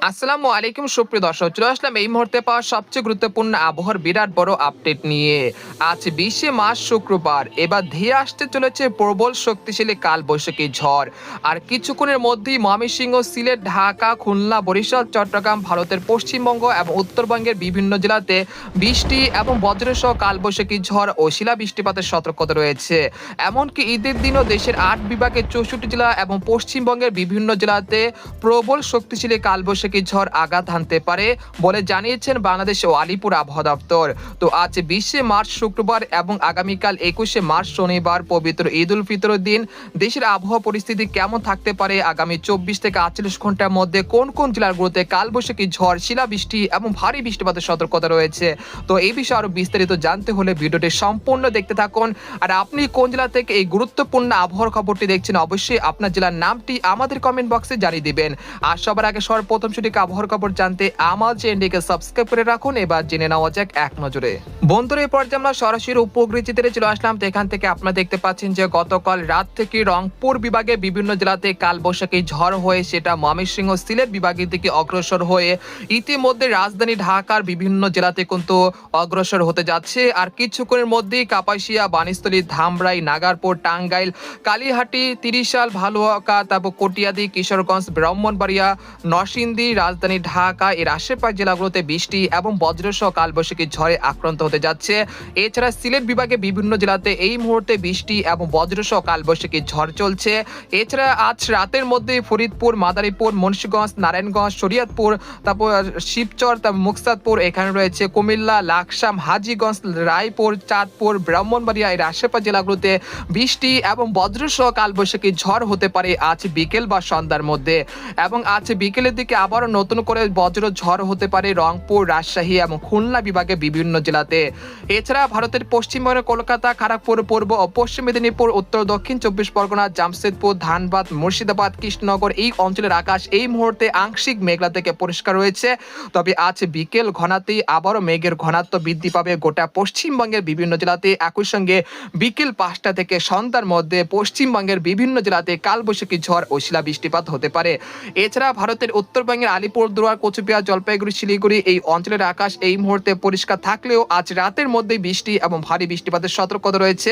আসসালামু আলাইকুম সুপ্রিয় দর্শক, চলে আসলাম এই মুহূর্তে পাওয়া সবচেয়ে গুরুত্বপূর্ণ আবহাওয়ার বিরাট বড় আপডেট নিয়ে। আজ 20শে মার্চ শুক্রবার। এবার ধেয়ে আসতে চলেছে প্রবল শক্তিশালী কালবৈশাখী ঝড়। আর কিছুক্ষণের মধ্যেই ময়মনসিংহ, সিলেট, ঢাকা, খুলনা, বরিশাল, চট্টগ্রাম, ভারতের পশ্চিমবঙ্গ এবং উত্তরবঙ্গের বিভিন্ন জেলাতে বৃষ্টি এবং বজ্রসহ কালবৈশাখী ঝড় ও শিলাবৃষ্টিপাতের সতর্কতা রয়েছে। এমনকি ঈদের দিনও দেশের 8 বিভাগের 64 জেলা এবং পশ্চিমবঙ্গের বিভিন্ন জেলাতে প্রবল শক্তিশালী কালবৈশাখী ঝড় আঘাত হানতে পারে বলে জানিয়েছেন বাংলাদেশ ও আলিপুর আবহাওয়া দপ্তর। তো আজ 20শে মার্চ শুক্রবার এবং আগামীকাল 21শে মার্চ শনিবার পবিত্র ঈদ উল ফিতরের দিন দেশের আবহাওয়া পরিস্থিতি কেমন থাকতে পারে, আগামী 24 থেকে 48 ঘন্টার মধ্যে কোন কোন জেলাগুলোতে কালবৈশাখী ঝড়, শিলাবৃষ্টি এবং ভারী বৃষ্টিপাতের সতর্কতা রয়েছে। তো এই বিষয়ে আরো বিস্তারিত জানতে হলে ভিডিওটি সম্পূর্ণ দেখতে থাকুন। আর আপনি কোন জেলা থেকে এই গুরুত্বপূর্ণ আবহাওয়ার খবরটি দেখছেন, অবশ্যই আপনার জেলার নামটি আমাদের কমেন্ট বক্সে জানিয়ে দিবেন। আর সবার আগে সর্বপ্রথম সঠিক আবহাওয়ার খবর জানতে আমার চ্যানেলটিকে সাবস্ক্রাইব করে রাখুন। এবার জেনে নেওয়া যাক এক নজরে। বন্ধুরা, এই পর্যায়ে আমরা সরাসরি উপগ্রহ চিত্রে চলে আসলাম। তো এখান থেকে আপনারা দেখতে পাচ্ছেন যে গতকাল রাত থেকে রংপুর বিভাগে বিভিন্ন জেলাতে কালবৈশাখী ঝড় হয়ে সেটা ময়মনসিংহ, সিলেট বিভাগের দিকে অগ্রসর হয়ে ইতিমধ্যে রাজধানী ঢাকার বিভিন্ন জেলাতে কিন্তু অগ্রসর হতে যাচ্ছে। আর কিছুক্ষণের মধ্যেই কাপাসিয়া, বাণীস্থলী, ধামরাই, নাগারপুর, টাঙ্গাইল, কালীহাটি, তিরিশাল, ভালুয়াকা, তারপর কটিয়াদি, কিশোরগঞ্জ, ব্রাহ্মণবাড়িয়া, নরসিংদী, রাজধানী ঢাকা এর আশেপাশ জেলাগুলোতে বৃষ্টি এবং বজ্রসহ কালবৈশাখী ঝড়ে আক্রান্ত হতে যাচ্ছে। এছাড়া সিলেট বিভাগে বিভিন্ন জেলাতে এই মুহূর্তে বৃষ্টি এবং বজ্রসহ কালবৈশাখী ঝড় চলছে। এছাড়া আজ রাতের মধ্যে ফরিদপুর, মাদারীপুর, মুন্সিগঞ্জ, নারায়ণগঞ্জ, শরীয়তপুর, তারপর শিবচর, তারপর মুকতাদপুর, এখানে রয়েছে কুমিল্লা, লাকসাম, হাজীগঞ্জ, রায়পুর, চাঁদপুর, ব্রাহ্মণবাড়িয়া এর আশেপাশ জেলাগুলোতে বৃষ্টি এবং বজ্রসহ কালবৈশাখী ঝড় হতে পারে আজ বিকেল বা সন্ধ্যার মধ্যে। এবং আজ বিকেলের দিকে আবারও নতুন করে বজ্র ঝড় হতে পারে রংপুর, রাজশাহী এবং খুলনা বিভাগে বিভিন্ন জেলাতে। এছাড়া ভারতের পশ্চিমবঙ্গের কলকাতা, খড়গপুর, পূর্ব ও পশ্চিম মেদিনীপুর, উত্তর দক্ষিণ 24 পরগনা, জামশেদপুর, ধানবাদ, মুর্শিদাবাদ, কৃষ্ণনগর এই অঞ্চলের আকাশ এই মুহূর্তে আংশিক মেঘলা থেকে পরিষ্কার রয়েছে। তবে আজ বিকেল ঘনাতেই আবারও মেঘের ঘনত্ব বৃদ্ধি পাবে গোটা পশ্চিমবঙ্গের বিভিন্ন জেলাতে। একই সঙ্গে বিকেল 5টা থেকে সন্ধ্যার মধ্যে পশ্চিমবঙ্গের বিভিন্ন জেলাতে কালবৈশাখী ঝড় ও শিলাবৃষ্টিপাত হতে পারে। এছাড়া ভারতের উত্তরবঙ্গের আলিপুরদুয়ার, কোচবিহার, জলপাইগুড়ি, শিলিগুড়ি এই অঞ্চলের আকাশ এই মুহূর্তে পরিষ্কার থাকলেও আজ রাতের মধ্যে বৃষ্টি এবং ভারী বৃষ্টিপাতের সতর্কতা রয়েছে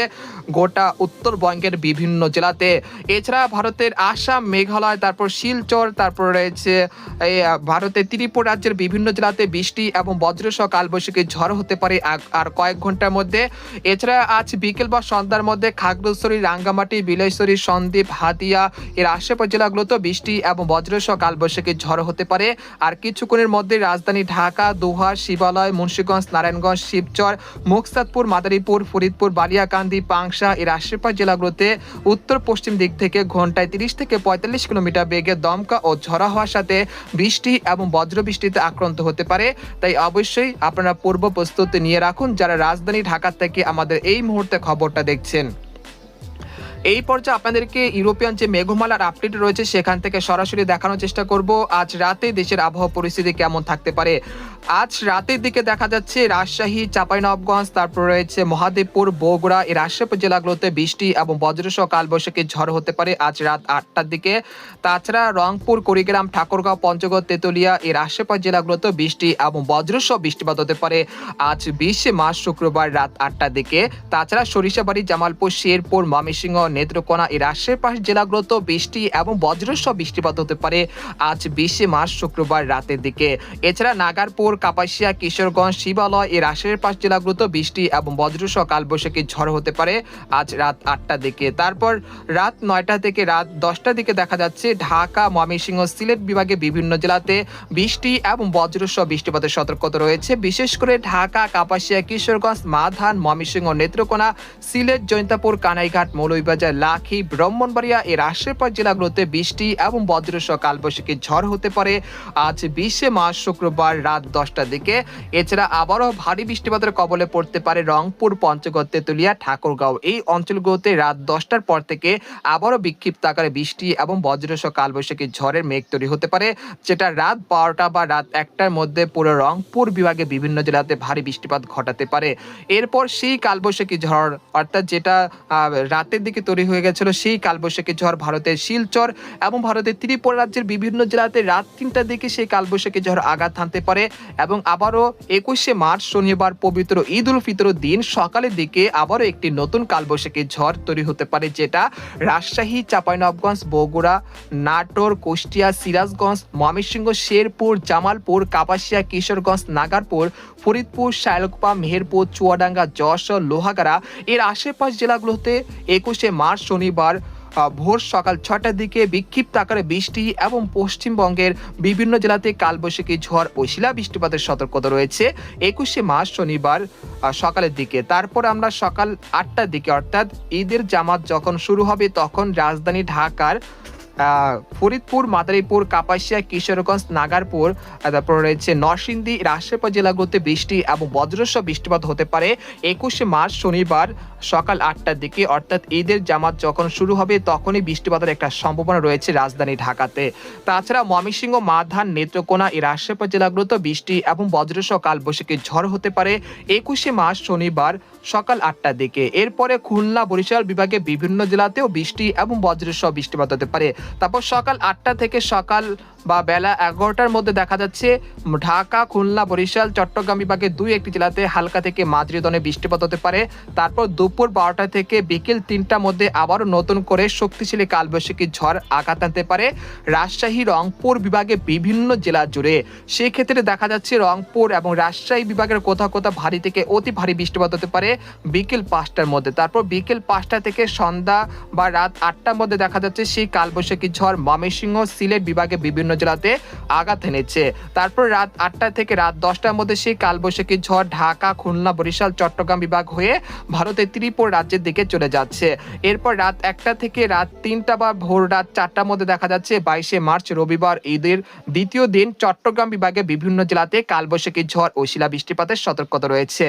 গোটা উত্তরবঙ্গের বিভিন্ন জেলাতে। এছাড়া ভারতের আসাম, মেঘালয়, তারপর শিলচর, তারপর রয়েছে ভারতের ত্রিপুরা রাজ্যের বিভিন্ন জেলাতে বৃষ্টি এবং বজ্রসহ কালবৈশাখী ঝড় হতে পারে আর কয়েক ঘন্টার মধ্যে। এছাড়া আজ বিকেল বা সন্ধ্যার মধ্যে খাগড়াছড়ি, রাঙ্গামাটি, বিলাইছড়ি, সন্দ্বীপ, হাতিয়া এর আশেপাশ জেলাগুলোতে বৃষ্টি এবং বজ্রসহ কালবৈশাখী ঝড় হতে পারে। আর কিছুক্ষণের মধ্যে রাজধানী ঢাকা, দোহা, শিবালয়, মুন্সিগঞ্জ, নারায়ণগঞ্জ, শিবচর, মুকতাদপুর, মাদারীপুর, ফরিদপুর, বালিয়াকান্দি, পাংশা এর আশেপাশ জেলাগুলোতে উত্তর পশ্চিম দিক থেকে ঘন্টায় 30 থেকে 45 কিলোমিটার বেগে দমকা ও ঝড়া হওয়ার সাথে বৃষ্টি এবং বজ্রবৃষ্টিতে আক্রান্ত হতে পারে। তাই অবশ্যই আপনারা পূর্ব প্রস্তুতি নিয়ে রাখুন যারা রাজধানী ঢাকা থেকে আমাদের এই মুহূর্তে খবরটা দেখছেন। এই পর্যায়ে আপনাদেরকে ইউরোপিয়ান যে মেঘমালার আপডেট রয়েছে সেখান থেকে সরাসরি দেখানোর চেষ্টা করব আজ রাতে দেশের আবহাওয়া পরিস্থিতি কেমন থাকতে পারে। আজ রাতের দিকে দেখা যাচ্ছে রাজশাহী, চাঁপাইনবাবগঞ্জ, তারপর রয়েছে মহাদেবপুর, বগুড়া এর আশেপাশ জেলাগুলোতে বৃষ্টি এবং বজ্রসহ কালবৈশাখী ঝড় হতে পারে আজ রাত 8টার দিকে। তাছাড়া রংপুর, কুড়িগ্রাম, ঠাকুরগাঁও, পঞ্চগড়, তেতুলিয়া এর আশেপাশ জেলাগুলোতে বৃষ্টি এবং বজ্রসহ বৃষ্টিপাত হতে পারে আজ 20শে মার্চ শুক্রবার রাত 8টার দিকে। তাছাড়া সরিষাবাড়ি, জামালপুর, শেরপুর, ময়মনসিংহ, নেত্রকোনা এর আশেপাশ জেলাগুলোতে বৃষ্টি এবং বজ্রসহ বৃষ্টিপাত হতে পারে আজ 20শে মার্চ শুক্রবার রাতের দিকে। এছাড়া নাগারপুর, কাপাসিয়া, কিশোরগঞ্জ, শিবালয় এর আশেপাশ জেলাগুলোতে বৃষ্টি এবং বজ্রসহ কালবৈশাখী ঝড় হতে পারে আজ রাত 8টার দিকে। তারপর রাত 9টা থেকে রাত 10টার দিকে দেখা যাচ্ছে ঢাকা, ময়মনসিংহ, সিলেট বিভাগে বিভিন্ন জেলাতে বৃষ্টি এবং বজ্রসহ বৃষ্টিপাতের সতর্কতা রয়েছে। বিশেষ করে ঢাকা, কাপাসিয়া, কিশোরগঞ্জ, মাধান, ময়মনসিংহ, নেত্রকোনা, সিলেট, জৈন্তাপুর, কানাইঘাট, মৌলভীবাজার, লাখি, ব্রাহ্মণবাড়িয়া এর আশেপাশ জেলাগুলোতে বৃষ্টি এবং বজ্রসহ কালবৈশাখী ঝড় হতে পারে আজ 20শে মার্চ শুক্রবার রাত 10টার দিকে। এছাড়া আবারও ভারী বৃষ্টিপাতের কবলে পড়তে পারে রংপুর, পঞ্চগড়, তেতুলিয়া, ঠাকুরগাঁও এই অঞ্চলগুলোতে রাত 10টার পর থেকে আবারও বিক্ষিপ্ত আকারে বৃষ্টি এবং বজ্রসহ কালবৈশাখী ঝড়ের মেঘ তৈরি হতে পারে, যেটা রাত 12টা বা রাত 1টার মধ্যে পুরো রংপুর বিভাগে বিভিন্ন জেলাতে ভারী বৃষ্টিপাত ঘটাতে পারে। এরপর সেই কালবৈশাখী ঝড় অর্থাৎ যেটা রাতের দিকে তৈরি হয়ে গেছিল সেই কালবৈশাখী ঝড় ভারতের শিলচর এবং ভারতের ত্রিপুরা রাজ্যের বিভিন্ন জেলাতে রাত ৩টার দিকে সেই কালবৈশাখী ঝড় আঘাত হানতে পারে এবং আবারও ২১শে মার্চ শনিবার পবিত্র ঈদ উল ফিতর দিন সকালের দিকে আবারও একটি নতুন কালবৈশাখী ঝড় তৈরি হতে পারে, যেটা রাজশাহী, চাঁপাইনবাবগঞ্জ, বগুড়া, নাটোর, কুষ্টিয়া, সিরাজগঞ্জ, ময়মনসিংহ, শেরপুর, জামালপুর, কাপাসিয়া, কিশোরগঞ্জ, নাগারপুর, ফরিদপুর, শায়লকুপা, মেহেরপুর, চুয়াডাঙ্গা, যশোর, লোহাগাড়া এর আশেপাশ জেলাগুলোতে ২১শে মার্চ শনিবার ভোর সকাল ৬টার দিকে বিক্ষিপ্ত আকারে বৃষ্টি এবং পশ্চিমবঙ্গের বিভিন্ন জেলাতে কালবৈশাখী ঝড় ও শিলাবৃষ্টিপাতের সতর্কতা রয়েছে ২১শে মার্চ শনিবার সকালের দিকে। তারপর আমরা সকাল ৮টার দিকে অর্থাৎ ঈদের জামাত যখন শুরু হবে তখন রাজধানী ঢাকার ফরিদপুর, মাদারীপুর, কাপাসিয়া, কিশোরগঞ্জ, নাগারপুর, তারপর রয়েছে নরসিংদী, রাজশাহী জেলাগুলোতে বৃষ্টি এবং বজ্রসহ বৃষ্টিপাত হতে পারে ২১শে মার্চ শনিবার সকাল ৮টার দিকে অর্থাৎ ঈদের জামাত যখন শুরু হবে তখনই বৃষ্টিপাতের একটা সম্ভাবনা রয়েছে রাজধানী ঢাকাতে। তাছাড়া ময়মনসিংহ, মাধান, নেত্রকোনা এই রাজশাহী জেলাগুলোতে বৃষ্টি এবং বজ্রসহ কালবৈশাখী ঝড় হতে পারে ২১শে মার্চ শনিবার সকাল ৮টার দিকে। এরপরে খুলনা, বরিশাল বিভাগে বিভিন্ন জেলাতেও বৃষ্টি এবং বজ্রসহ বৃষ্টিপাত হতে পারে। তারপর সকাল ৮টা থেকে সকাল বা বেলা ১১টার মধ্যে দেখা যাচ্ছে ঢাকা, খুলনা, বরিশাল, চট্টগ্রাম বিভাগে ২-১টি জেলাতে হালকা থেকে মাঝারি ধরনের বৃষ্টিপাত হতে পারে। তারপর দুপুর ১২টা থেকে বিকেল ৩টার মধ্যে আবারও নতুন করে শক্তিশালী কালবৈশাখী ঝড় আঘাত আনতে পারে রাজশাহী, রংপুর বিভাগে বিভিন্ন জেলা জুড়ে। সেক্ষেত্রে দেখা যাচ্ছে রংপুর এবং রাজশাহী বিভাগের কোথাও কোথাও ভারী থেকে অতি ভারী বৃষ্টিপাত হতে পারে বিকেল ৫টার মধ্যে। তারপর বিকেল ৫টা থেকে সন্ধ্যা বা রাত ৮টার মধ্যে দেখা যাচ্ছে সেই কালবৈশাখী ঝড় ময়মনসিংহ, সিলেট বিভাগে বিভিন্ন জেলাতে আঘাত এনেছে। তারপর রাত ৮টা থেকে রাত ১০টার মধ্যে সেই কালবৈশাখী ঝড় ঢাকা, খুলনা, বরিশাল, চট্টগ্রাম বিভাগ হয়ে ভারতের ত্রিপুরা রাজ্যের দিকে চলে যাচ্ছে। এরপর রাত ১টা থেকে রাত ৩টা বা ভোর রাত ৪টার মধ্যে দেখা যাচ্ছে ২২শে মার্চ রবিবার ঈদের দ্বিতীয় দিন চট্টগ্রাম বিভাগে বিভিন্ন জেলাতে কালবৈশাখী ঝড় ও শিলাবৃষ্টিপাতের সতর্কতা রয়েছে।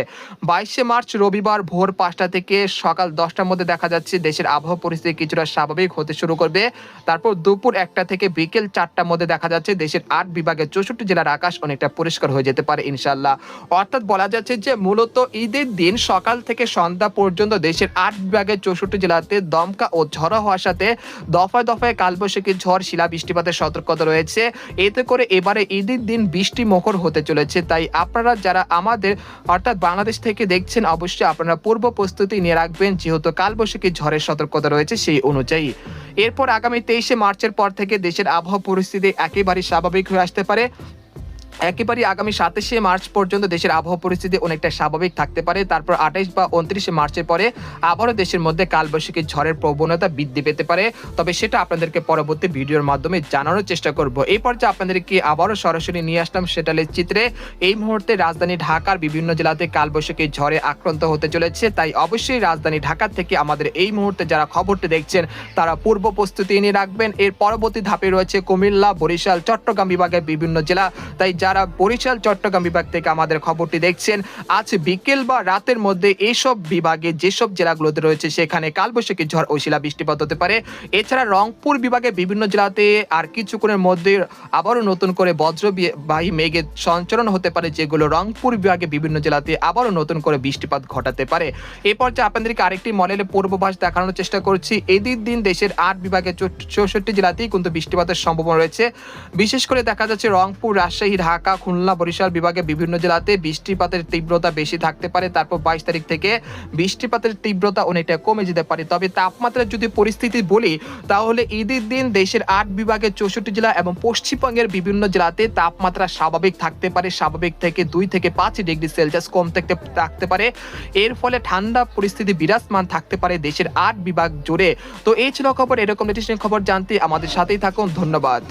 ২২শে মার্চ রবিবার ভোর ৫টা থেকে সকাল ১০টার মধ্যে দেখা যাচ্ছে দেশের আবহাওয়া পরিস্থিতি কিছুটা স্বাভাবিক হতে শুরু করবে। তারপর দুপুর ১টা থেকে বিকেল ৪টার মধ্যে দেখা যাচ্ছে দেশের ৮ বিভাগের ৬৪ জেলার আকাশ অনেকটা পরিষ্কার হয়ে যেতে পারে ইনশাআল্লাহ। অর্থাৎ বলা যাচ্ছে যে মূলত ঈদের দিন সকাল থেকে সন্ধ্যা পর্যন্ত দেশের ৮ বিভাগের ৬৪ জেলাতে দমকা ও ঝড়ো হওয়ার সাথে দফায় দফায় কালবৈশাখী ঝড়, শিলাবৃষ্টিপাতের সতর্কতা রয়েছে। এতে করে এবারে ঈদের দিন বৃষ্টি মুখর হতে চলেছে। তাই আপনারা যারা আমাদের অর্থাৎ বাংলাদেশ থেকে দেখছেন অবশ্যই আপনারা পূর্ব প্রস্তুতি নিয়ে রাখবেন, যেহেতু কালবৈশাখী ঝড়ের সতর্কতা রয়েছে সেই অনুযায়ী। এরপর আগামী ২৩শে মার্চের পর থেকে দেশের আবহাওয়া পরিস্থিতি একেবারে স্বাভাবিক হয়ে আসতে পারে। একেবারে আগামী ২৭শে মার্চ পর্যন্ত দেশের আবহাওয়া পরিস্থিতি অনেকটা স্বাভাবিক থাকতে পারে। তারপর ২৮ বা ২৯শে মার্চের পরে আবারও দেশের মধ্যে কালবৈশাখী ঝড়ের প্রবণতা বৃদ্ধি পেতে পারে, তবে সেটা আপনাদেরকে পরবর্তী ভিডিওর মাধ্যমে জানানোর চেষ্টা করব। এই পর্যায়ে আপনাদেরকে আবারও সরাসরি নিয়ে আসলাম সেটালের চিত্রে। এই মুহূর্তে রাজধানী ঢাকার বিভিন্ন জেলাতে কালবৈশাখী ঝড়ে আক্রান্ত হতে চলেছে, তাই অবশ্যই রাজধানী ঢাকা থেকে আমাদের এই মুহূর্তে যারা খবরটি দেখছেন তারা পূর্ব প্রস্তুতি নিয়ে রাখবেন। এর পরবর্তী ধাপে রয়েছে কুমিল্লা, বরিশাল, চট্টগ্রাম বিভাগের বিভিন্ন জেলা। তাই যারা বরিশাল, চট্টগ্রাম বিভাগ থেকে আমাদের খবরটি দেখছেন আজ বিকেল বা রাতের মধ্যে এইসব বিভাগে যেসব জেলাগুলোতে রয়েছে সেখানে কালবৈশাখী ঝড় ও শিলাবৃষ্টিপাত হতে পারে। এছাড়া রংপুর বিভাগে বিভিন্ন জেলাতে আর কিছুক্ষণের মধ্যে আবারও নতুন করে বজ্রবাহী মেঘের সঞ্চারণ হতে পারে, যেগুলো রংপুর বিভাগে বিভিন্ন জেলাতে আবারও নতুন করে বৃষ্টিপাত ঘটাতে পারে। এ পর্যায়ে আপনাদেরকে আরেকটি মডেলের পূর্বাভাস দেখানোর চেষ্টা করছি। এদিন দিন দেশের ৮ বিভাগের ৬৪ জেলাতেই কিন্তু বৃষ্টিপাতের সম্ভাবনা রয়েছে। বিশেষ করে দেখা যাচ্ছে রংপুর, রাজশাহী, ঢাকা, খুলনা, বরিশাল বিভাগে বিভিন্ন জেলাতে বৃষ্টিপাতের তীব্রতা বেশি থাকতে পারে। তারপর ২২ তারিখ থেকে বৃষ্টিপাতের তীব্রতা অনেকটা কমে যেতে পারে। তবে তাপমাত্রার যদি পরিস্থিতি বলি তাহলে ঈদের দিন দেশের ৮ বিভাগের ৬৪ জেলা এবং পশ্চিমবঙ্গের বিভিন্ন জেলাতে তাপমাত্রা স্বাভাবিক থাকতে পারে, স্বাভাবিক থেকে ২ থেকে ৫ ডিগ্রি সেলসিয়াস কম থাকতে পারে। এর ফলে ঠান্ডা পরিস্থিতি বিরাজমান থাকতে পারে দেশের ৮ বিভাগ জুড়ে। তো এই ছিল খবর। এরকম লেটেস্ট খবর জানতে আমাদের সাথেই থাকুন। ধন্যবাদ।